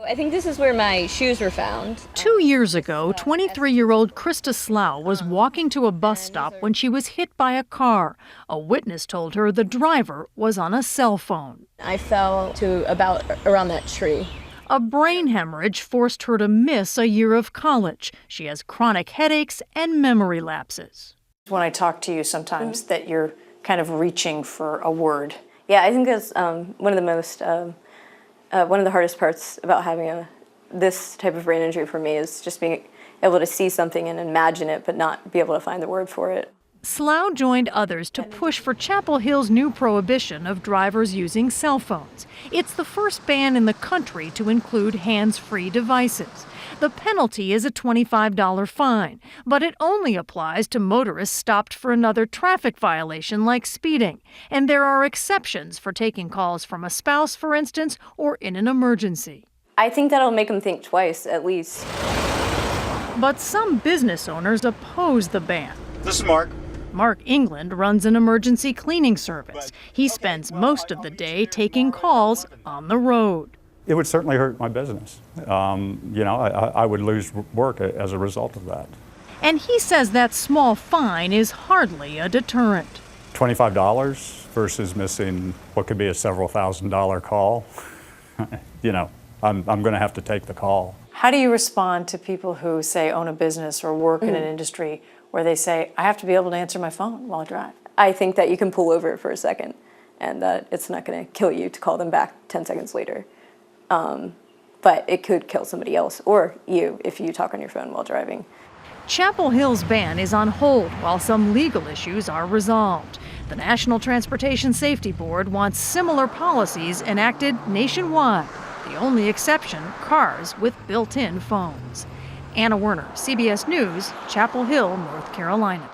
I think this is where my shoes were found. 2 years ago, 23-year-old Krista Slough was walking to a bus stop when she was hit by a car. A witness told her the driver was on a cell phone. I fell to about around that tree. A brain hemorrhage forced her to miss a year of college. She has chronic headaches and memory lapses. When I talk to you sometimes that you're kind of reaching for a word. Yeah, I think that's one of the hardest parts about having this type of brain injury for me is just being able to see something and imagine it, but not be able to find the word for it. Slough joined others to push for Chapel Hill's new prohibition of drivers using cell phones. It's the first ban in the country to include hands-free devices. The penalty is a $25 fine, but it only applies to motorists stopped for another traffic violation like speeding. And there are exceptions for taking calls from a spouse, for instance, or in an emergency. I think that'll make them think twice, at least. But some business owners oppose the ban. This is Mark. Mark England runs an emergency cleaning service. He spends most of the day taking calls on the road. It would certainly hurt my business. I would lose work as a result of that. And he says that small fine is hardly a deterrent. $25 versus missing what could be a several $1,000 call. I'm going to have to take the call. How do you respond to people who, say, own a business or work in an industry where they say, I have to be able to answer my phone while I drive? I think that you can pull over for a second and that it's not going to kill you to call them back 10 seconds later. But it could kill somebody else or you if you talk on your phone while driving. Chapel Hill's ban is on hold while some legal issues are resolved. The National Transportation Safety Board wants similar policies enacted nationwide. The only exception, cars with built-in phones. Anna Werner, CBS News, Chapel Hill, North Carolina.